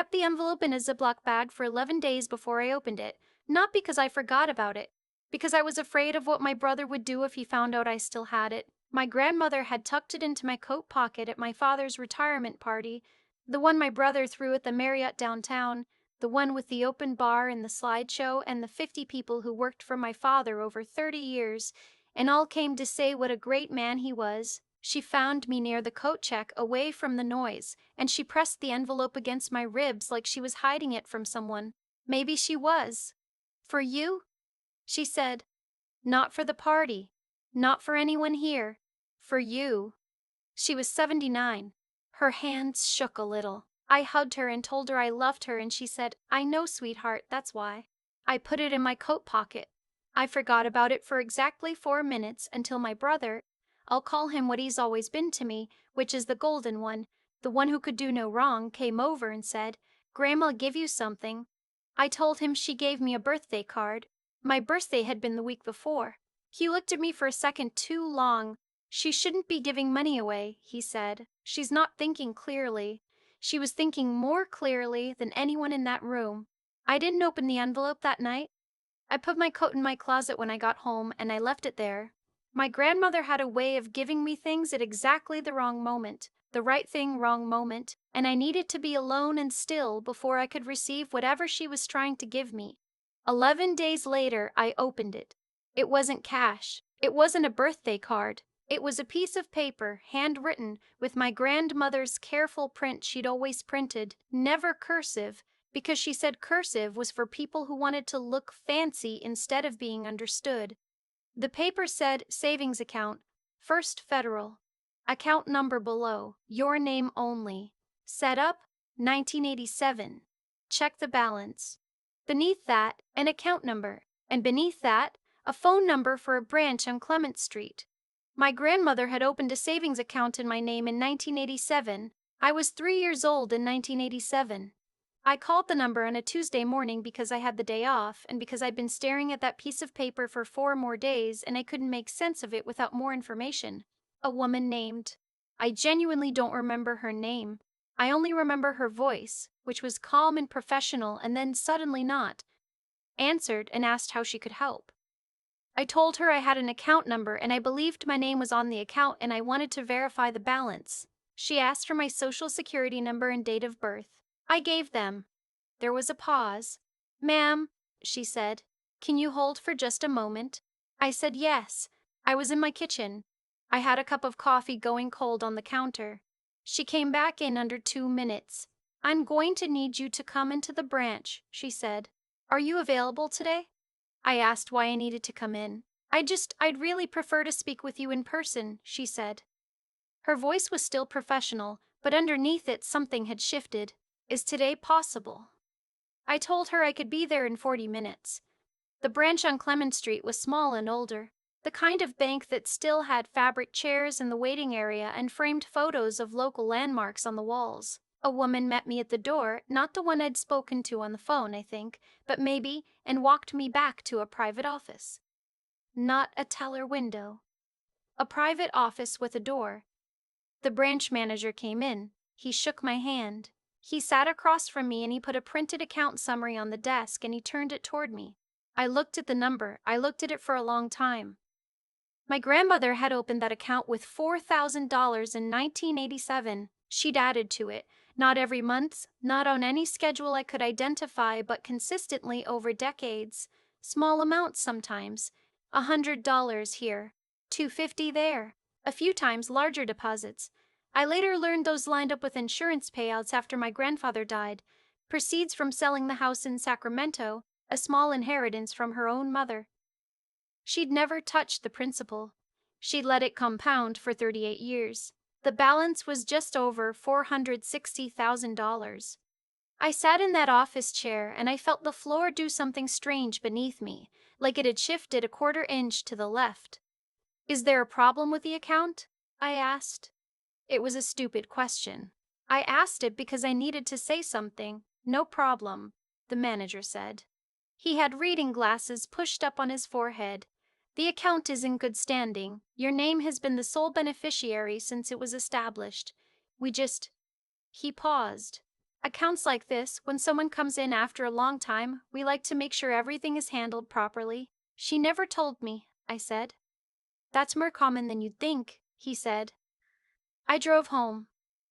Kept the envelope in a Ziploc bag for 11 days before I opened it, not because I forgot about it, because I was afraid of what my brother would do if he found out I still had it. My grandmother had tucked it into my coat pocket at my father's retirement party, the one my brother threw at the Marriott downtown, the one with the open bar and the slideshow and the 50 people who worked for my father over 30 years, and all came to say what a great man he was. She found me near the coat check, away from the noise, and she pressed the envelope against my ribs like she was hiding it from someone. Maybe she was. "For you?" she said. "Not for the party. Not for anyone here. For you." She was 79. Her hands shook a little. I hugged her and told her I loved her, and she said, "I know, sweetheart, that's why." I put it in my coat pocket. I forgot about it for exactly 4 minutes until my brother, I'll call him what he's always been to me, which is the golden one, the one who could do no wrong, came over and said, "Grandma'll give you something." I told him she gave me a birthday card. My birthday had been the week before. He looked at me for a second too long. "She shouldn't be giving money away," he said. "She's not thinking clearly." She was thinking more clearly than anyone in that room. I didn't open the envelope that night. I put my coat in my closet when I got home, and I left it there. My grandmother had a way of giving me things at exactly the wrong moment, the right thing, wrong moment, and I needed to be alone and still before I could receive whatever she was trying to give me. 11 days later, I opened it. It wasn't cash. It wasn't a birthday card. It was a piece of paper, handwritten, with my grandmother's careful print she'd always printed, never cursive, because she said cursive was for people who wanted to look fancy instead of being understood. The paper said savings account, First Federal, account number below, your name only. Set up, 1987. Check the balance. Beneath that, an account number, and beneath that, a phone number for a branch on Clement Street. My grandmother had opened a savings account in my name in 1987. I was 3 years old in 1987. I called the number on a Tuesday morning because I had the day off and because I'd been staring at that piece of paper for 4 more days and I couldn't make sense of it without more information. A woman named. I genuinely don't remember her name. I only remember her voice, which was calm and professional and then suddenly not, answered and asked how she could help. I told her I had an account number and I believed my name was on the account and I wanted to verify the balance. She asked for my social security number and date of birth. I gave them. There was a pause. "Ma'am," she said, "can you hold for just a moment?" I said yes. I was in my kitchen. I had a cup of coffee going cold on the counter. She came back in under 2 minutes. "I'm going to need you to come into the branch," she said. "Are you available today?" I asked why I needed to come in. I'd really prefer to speak with you in person," she said. Her voice was still professional, but underneath it something had shifted. "Is today possible?" I told her I could be there in 40 minutes. The branch on Clement Street was small and older, the kind of bank that still had fabric chairs in the waiting area and framed photos of local landmarks on the walls. A woman met me at the door, not the one I'd spoken to on the phone, I think, but maybe, and walked me back to a private office. Not a teller window. A private office with a door. The branch manager came in. He shook my hand. He sat across from me and he put a printed account summary on the desk and he turned it toward me. I looked at the number. I looked at it for a long time. My grandmother had opened that account with $4,000 in 1987. She'd added to it, not every month, not on any schedule I could identify, but consistently over decades. Small amounts sometimes. $100 here, $250 there. A few times larger deposits. I later learned those lined up with insurance payouts after my grandfather died, proceeds from selling the house in Sacramento, a small inheritance from her own mother. She'd never touched the principal. She'd let it compound for 38 years. The balance was just over $460,000. I sat in that office chair and I felt the floor do something strange beneath me, like it had shifted a quarter inch to the left. "Is there a problem with the account?" I asked. It was a stupid question. I asked it because I needed to say something. "No problem," the manager said. He had reading glasses pushed up on his forehead. "The account is in good standing. Your name has been the sole beneficiary since it was established. We just—" He paused. Accounts like this, when someone comes in after a long time, we like to make sure everything is handled properly. She never told me, I said. That's more common than you'd think, he said. I drove home.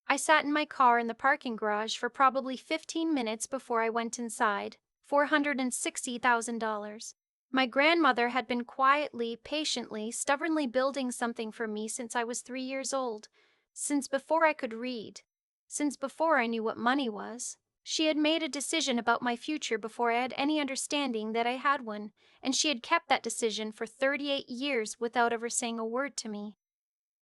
I sat in my car in the parking garage for probably 15 minutes before I went inside. $460,000. My grandmother had been quietly, patiently, stubbornly building something for me since I was 3 years old, since before I could read, since before I knew what money was. She had made a decision about my future before I had any understanding that I had one, and she had kept that decision for 38 years without ever saying a word to me.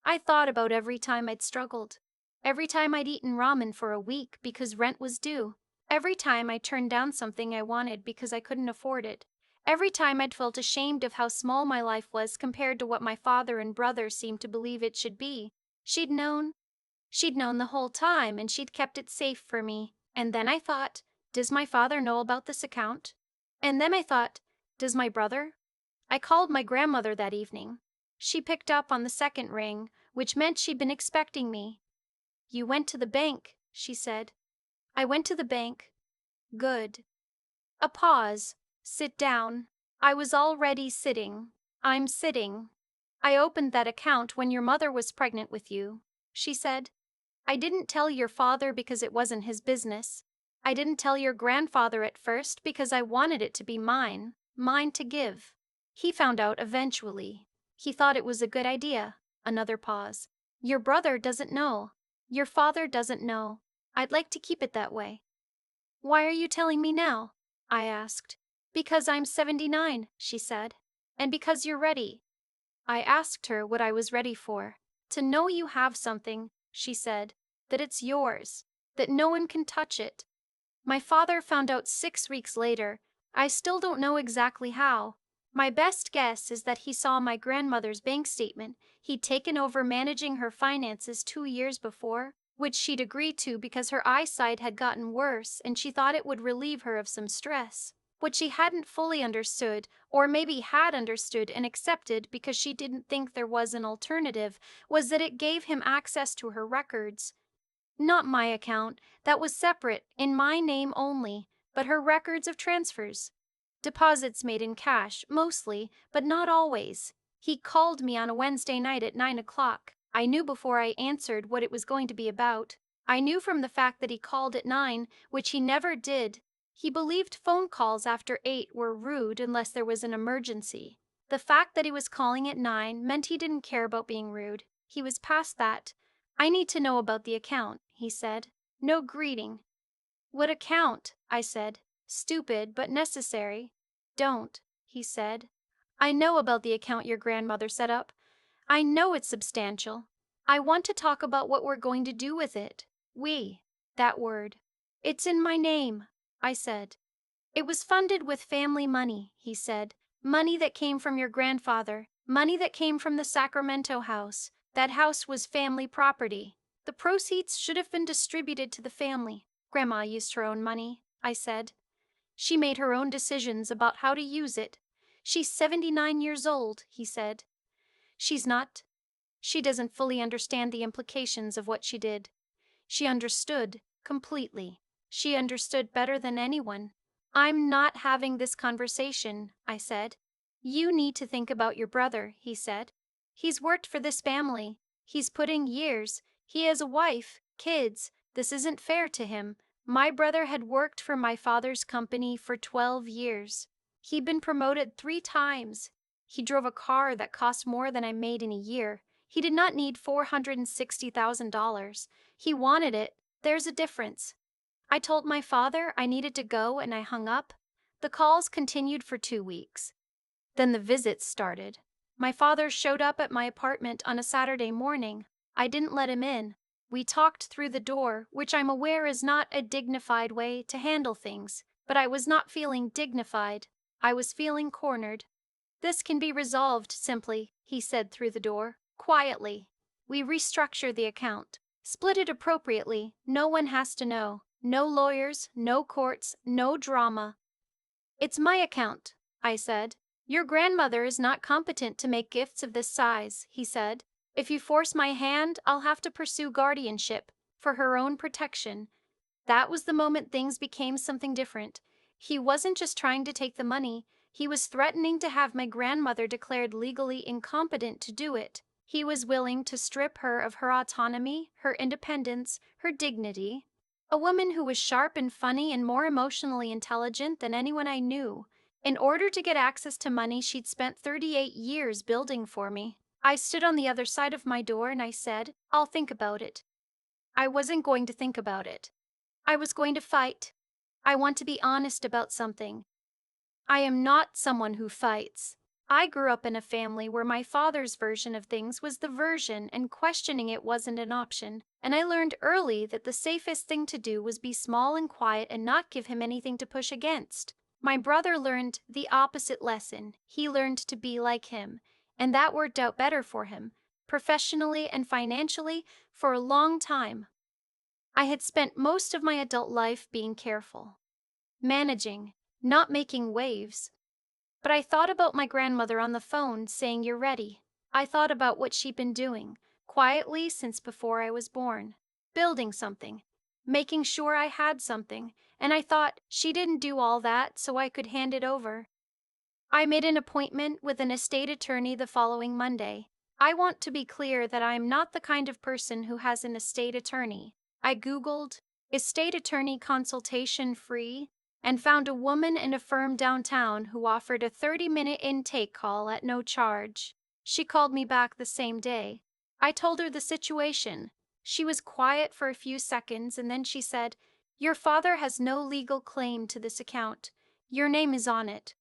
I thought about every time I'd struggled, every time I'd eaten ramen for a week because rent was due, every time I turned down something I wanted because I couldn't afford it, every time I'd felt ashamed of how small my life was compared to what my father and brother seemed to believe it should be. She'd known. She'd known the whole time, and she'd kept it safe for me. And then I thought, does my father know about this account? And then I thought, does my brother? I called my grandmother that evening. She picked up on the second ring, which meant she'd been expecting me. You went to the bank, she said. I went to the bank. Good. A pause. Sit down. I was already sitting. I'm sitting. I opened that account when your mother was pregnant with you, she said. I didn't tell your father because it wasn't his business. I didn't tell your grandfather at first because I wanted it to be mine to give. He found out eventually. He thought it was a good idea. Another pause. Your brother doesn't know. Your father doesn't know. I'd like to keep it that way. Why are you telling me now? I asked. Because I'm 79, she said. And because you're ready. I asked her what I was ready for. To know you have something, she said, that it's yours, that no one can touch it. My father found out 6 weeks later. I still don't know exactly how. My best guess is that he saw my grandmother's bank statement. He'd taken over managing her finances 2 years before, which she'd agreed to because her eyesight had gotten worse and she thought it would relieve her of some stress. What she hadn't fully understood, or maybe had understood and accepted because she didn't think there was an alternative, was that it gave him access to her records. Not my account, that was separate, in my name only, but her records of transfers. Deposits made in cash, mostly, but not always. He called me on a Wednesday night at 9 o'clock. I knew before I answered what it was going to be about. I knew from the fact that he called at 9, which he never did. He believed phone calls after 8 were rude unless there was an emergency. The fact that he was calling at 9 meant he didn't care about being rude. He was past that. I need to know about the account, he said. No greeting. What account? I said. Stupid, but necessary. Don't, he said. I know about the account your grandmother set up. I know it's substantial. I want to talk about what we're going to do with it. We, that word. It's in my name, I said. It was funded with family money, he said. Money that came from your grandfather. Money that came from the Sacramento house. That house was family property. The proceeds should have been distributed to the family. Grandma used her own money, I said. She made her own decisions about how to use it. She's 79 years old, he said. She's not. She doesn't fully understand the implications of what she did. She understood completely. She understood better than anyone. I'm not having this conversation, I said. You need to think about your brother, he said. He's worked for this family. He's put in years. He has a wife, kids. This isn't fair to him. My brother had worked for my father's company for 12 years. He'd been promoted 3 times. He drove a car that cost more than I made in a year. He did not need $460,000. He wanted it. There's a difference. I told my father I needed to go and I hung up. The calls continued for 2 weeks. Then the visits started. My father showed up at my apartment on a Saturday morning. I didn't let him in. We talked through the door, which I'm aware is not a dignified way to handle things, but I was not feeling dignified. I was feeling cornered. This can be resolved simply, he said through the door, quietly. We restructure the account. Split it appropriately. No one has to know. No lawyers, no courts, no drama. It's my account, I said. Your grandmother is not competent to make gifts of this size, he said. If you force my hand, I'll have to pursue guardianship for her own protection. That was the moment things became something different. He wasn't just trying to take the money, he was threatening to have my grandmother declared legally incompetent to do it. He was willing to strip her of her autonomy, her independence, her dignity. A woman who was sharp and funny and more emotionally intelligent than anyone I knew. In order to get access to money she'd spent 38 years building for me. I stood on the other side of my door and I said, "I'll think about it." I wasn't going to think about it. I was going to fight. I want to be honest about something. I am not someone who fights. I grew up in a family where my father's version of things was the version and questioning it wasn't an option, and I learned early that the safest thing to do was be small and quiet and not give him anything to push against. My brother learned the opposite lesson. He learned to be like him, and that worked out better for him, professionally and financially, for a long time. I had spent most of my adult life being careful, managing, not making waves. But I thought about my grandmother on the phone saying, "You're ready." I thought about what she'd been doing, quietly since before I was born, building something, making sure I had something, and I thought she didn't do all that so I could hand it over. I made an appointment with an estate attorney the following Monday. I want to be clear that I am not the kind of person who has an estate attorney. I Googled, estate attorney consultation free, and found a woman in a firm downtown who offered a 30-minute intake call at no charge. She called me back the same day. I told her the situation. She was quiet for a few seconds and then she said, "Your father has no legal claim to this account. Your name is on it.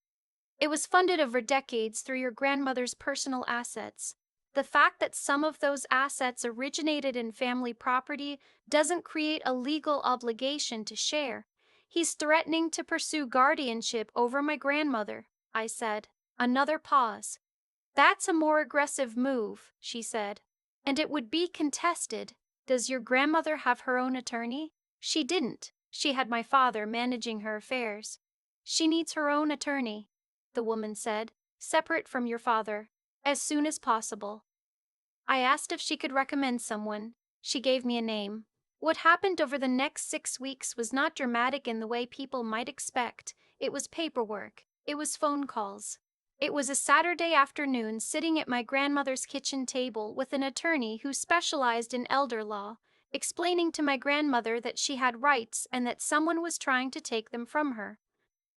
It was funded over decades through your grandmother's personal assets. The fact that some of those assets originated in family property doesn't create a legal obligation to share. He's threatening to pursue guardianship over my grandmother," I said. Another pause. "That's a more aggressive move," she said. "And it would be contested. Does your grandmother have her own attorney?" She didn't. She had my father managing her affairs. "She needs her own attorney," the woman said, "separate from your father, as soon as possible." I asked if she could recommend someone. She gave me a name. What happened over the next 6 weeks was not dramatic in the way people might expect. It was paperwork. It was phone calls. It was a Saturday afternoon sitting at my grandmother's kitchen table with an attorney who specialized in elder law, explaining to my grandmother that she had rights and that someone was trying to take them from her.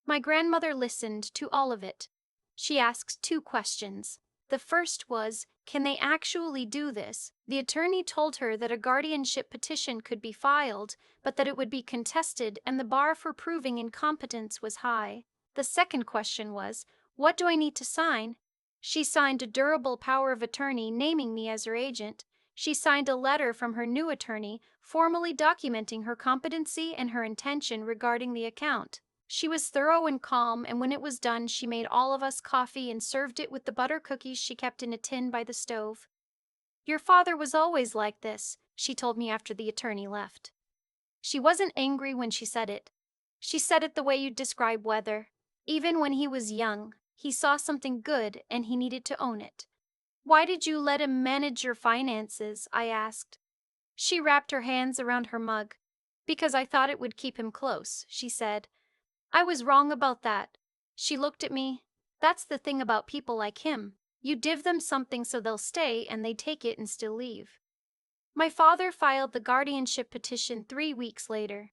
My grandmother listened to all of it. She asked 2 questions. The first was, can they actually do this? The attorney told her that a guardianship petition could be filed, but that it would be contested and the bar for proving incompetence was high. The second question was, what do I need to sign? She signed a durable power of attorney naming me as her agent. She signed a letter from her new attorney formally documenting her competency and her intention regarding the account. She was thorough and calm, and when it was done, she made all of us coffee and served it with the butter cookies she kept in a tin by the stove. "Your father was always like this," she told me after the attorney left. She wasn't angry when she said it. She said it the way you'd describe weather. Even when he was young, he saw something good and he needed to own it. "Why did you let him manage your finances?" I asked. She wrapped her hands around her mug. "Because I thought it would keep him close," she said. "I was wrong about that." She looked at me. "That's the thing about people like him. You give them something so they'll stay, and they take it and still leave." My father filed the guardianship petition 3 weeks later.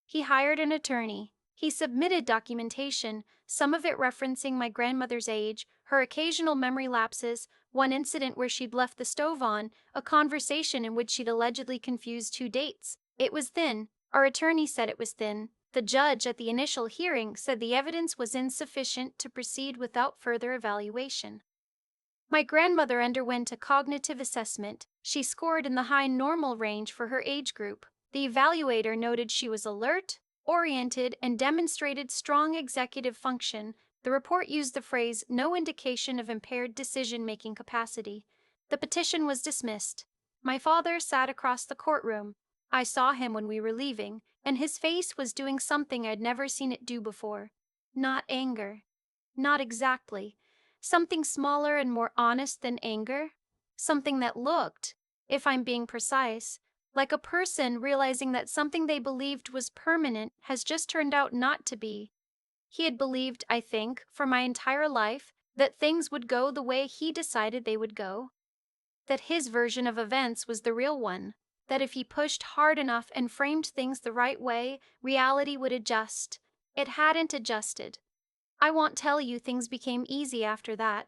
He hired an attorney. He submitted documentation, some of it referencing my grandmother's age, her occasional memory lapses, one incident where she'd left the stove on, a conversation in which she'd allegedly confused 2 dates. It was thin. Our attorney said it was thin. The judge at the initial hearing said the evidence was insufficient to proceed without further evaluation. My grandmother underwent a cognitive assessment. She scored in the high normal range for her age group. The evaluator noted she was alert, oriented, and demonstrated strong executive function. The report used the phrase, "no indication of impaired decision-making capacity." The petition was dismissed. My father sat across the courtroom. I saw him when we were leaving, and his face was doing something I'd never seen it do before. Not anger. Not exactly. Something smaller and more honest than anger. Something that looked, if I'm being precise, Like a person realizing that something they believed was permanent has just turned out not to be. He had believed, I think, for my entire life, that things would go the way he decided they would go, that his version of events was the real one, that if he pushed hard enough and framed things the right way, reality would adjust. It hadn't adjusted. I won't tell you things became easy after that.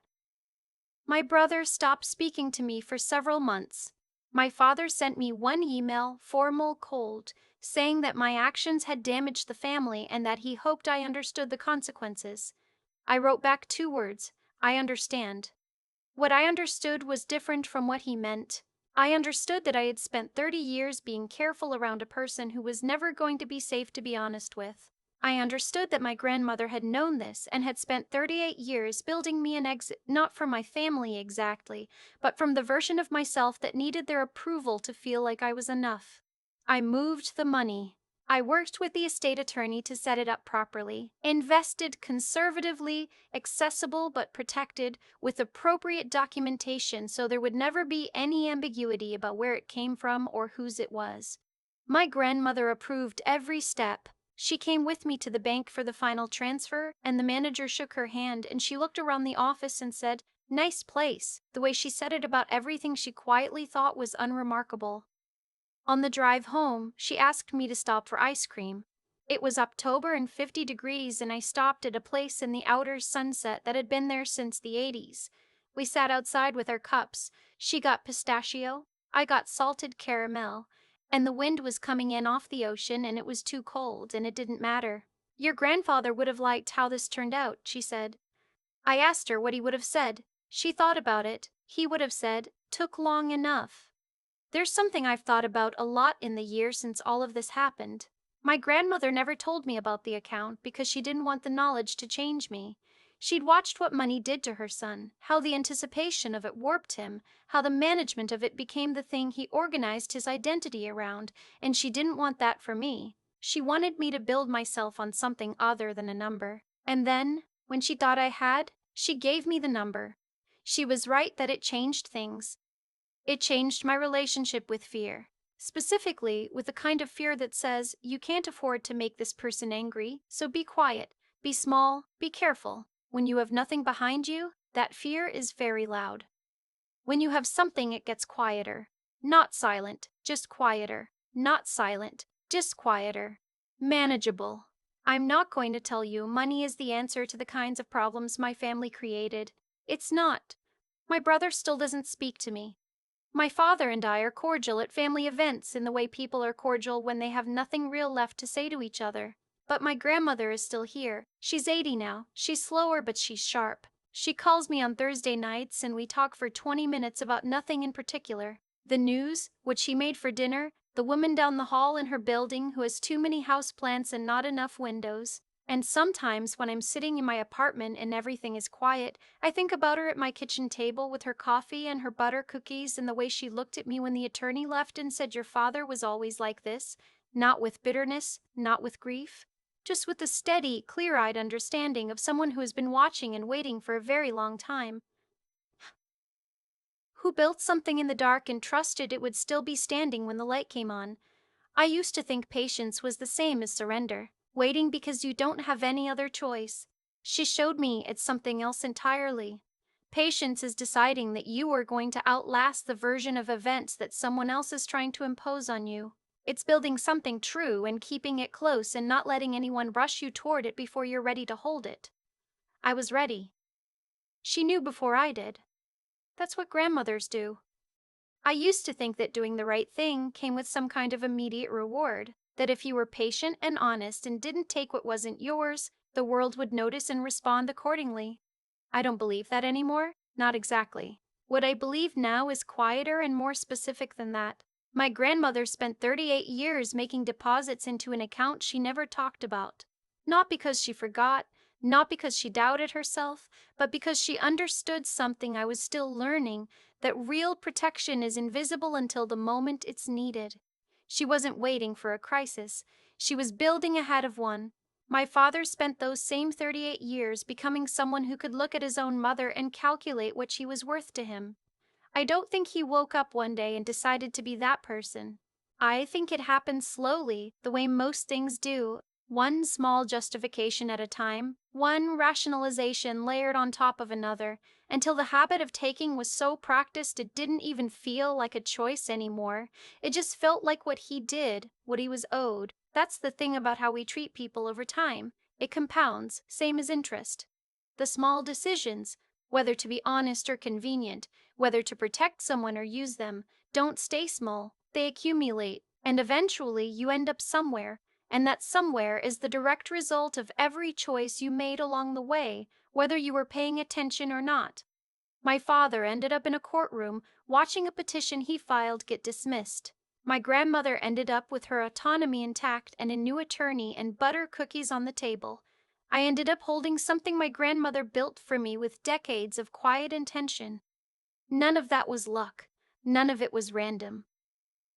My brother stopped speaking to me for several months. My father sent me one email, formal, cold, saying that my actions had damaged the family and that he hoped I understood the consequences. I wrote back 2 words: I understand. What I understood was different from what he meant. I understood that I had spent 30 years being careful around a person who was never going to be safe to be honest with. I understood that my grandmother had known this and had spent 38 years building me an exit, not from my family exactly, but from the version of myself that needed their approval to feel like I was enough. I moved the money. I worked with the estate attorney to set it up properly, invested conservatively, accessible but protected, with appropriate documentation so there would never be any ambiguity about where it came from or whose it was. My grandmother approved every step. She came with me to the bank for the final transfer, and the manager shook her hand and she looked around the office and said, "Nice place," the way she said it about everything she quietly thought was unremarkable. On the drive home, she asked me to stop for ice cream. It was October and 50 degrees, and I stopped at a place in the outer sunset that had been there since the 80s. We sat outside with our cups. She got pistachio, I got salted caramel, and the wind was coming in off the ocean, and it was too cold, and it didn't matter. "Your grandfather would have liked how this turned out," she said. I asked her what he would have said. She thought about it. He would have said, "Took long enough." There's something I've thought about a lot in the years since all of this happened. My grandmother never told me about the account because she didn't want the knowledge to change me. She'd watched what money did to her son, how the anticipation of it warped him, how the management of it became the thing he organized his identity around, and she didn't want that for me. She wanted me to build myself on something other than a number. And then, when she thought I had, she gave me the number. She was right that it changed things. It changed my relationship with fear, specifically with the kind of fear that says, you can't afford to make this person angry, so be quiet, be small, be careful. When you have nothing behind you, that fear is very loud. When you have something, it gets quieter. Not silent, just quieter. Not silent, just quieter. Manageable. I'm not going to tell you money is the answer to the kinds of problems my family created. It's not. My brother still doesn't speak to me. My father and I are cordial at family events in the way people are cordial when they have nothing real left to say to each other. But my grandmother is still here. She's 80 now. She's slower, but she's sharp. She calls me on Thursday nights and we talk for 20 minutes about nothing in particular. The news, what she made for dinner, the woman down the hall in her building who has too many houseplants and not enough windows. And sometimes when I'm sitting in my apartment and everything is quiet, I think about her at my kitchen table with her coffee and her butter cookies and the way she looked at me when the attorney left and said your father was always like this, not with bitterness, not with grief, just with the steady, clear-eyed understanding of someone who has been watching and waiting for a very long time, who built something in the dark and trusted it would still be standing when the light came on. I used to think patience was the same as surrender, waiting because you don't have any other choice. She showed me it's something else entirely. Patience is deciding that you are going to outlast the version of events that someone else is trying to impose on you. It's building something true and keeping it close and not letting anyone rush you toward it before you're ready to hold it. I was ready. She knew before I did. That's what grandmothers do. I used to think that doing the right thing came with some kind of immediate reward, that if you were patient and honest and didn't take what wasn't yours, the world would notice and respond accordingly. I don't believe that anymore, not exactly. What I believe now is quieter and more specific than that. My grandmother spent 38 years making deposits into an account she never talked about. Not because she forgot, not because she doubted herself, but because she understood something I was still learning, that real protection is invisible until the moment it's needed. She wasn't waiting for a crisis. She was building ahead of one. My father spent those same 38 years becoming someone who could look at his own mother and calculate what she was worth to him. I don't think he woke up one day and decided to be that person. I think it happened slowly, the way most things do, one small justification at a time, one rationalization layered on top of another, until the habit of taking was so practiced it didn't even feel like a choice anymore. It just felt like what he did, what he was owed. That's the thing about how we treat people over time. It compounds, same as interest. The small decisions, whether to be honest or convenient, whether to protect someone or use them, don't stay small, they accumulate, and eventually you end up somewhere, and that somewhere is the direct result of every choice you made along the way, whether you were paying attention or not. My father ended up in a courtroom watching a petition he filed get dismissed. My grandmother ended up with her autonomy intact and a new attorney and butter cookies on the table. I ended up holding something my grandmother built for me with decades of quiet intention. None of that was luck. None of it was random.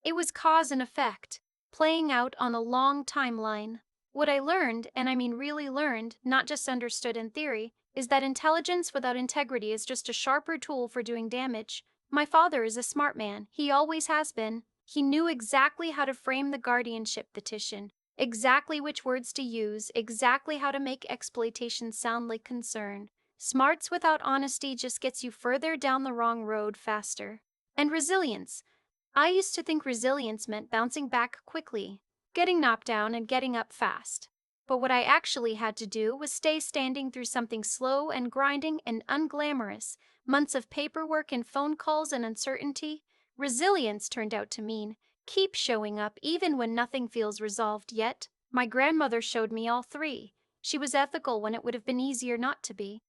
It was cause and effect, playing out on a long timeline. What I learned, and I mean really learned, not just understood in theory, is that intelligence without integrity is just a sharper tool for doing damage. My father is a smart man. He always has been. He knew exactly how to frame the guardianship petition, exactly which words to use, exactly how to make exploitation sound like concern. Smarts without honesty just gets you further down the wrong road faster. And resilience. I used to think resilience meant bouncing back quickly, getting knocked down and getting up fast. But what I actually had to do was stay standing through something slow and grinding and unglamorous, months of paperwork and phone calls and uncertainty. Resilience turned out to mean keep showing up even when nothing feels resolved yet. My grandmother showed me all three. She was ethical when it would have been easier not to be.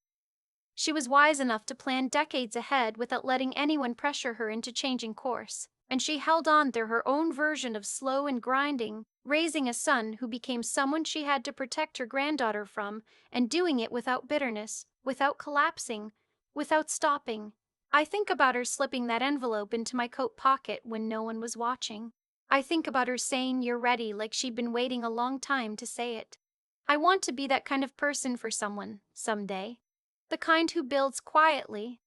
She was wise enough to plan decades ahead without letting anyone pressure her into changing course. And she held on through her own version of slow and grinding, raising a son who became someone she had to protect her granddaughter from, and doing it without bitterness, without collapsing, without stopping. I think about her slipping that envelope into my coat pocket when no one was watching. I think about her saying "you're ready" like she'd been waiting a long time to say it. I want to be that kind of person for someone, someday. The kind who builds quietly,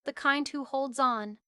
the kind who holds on,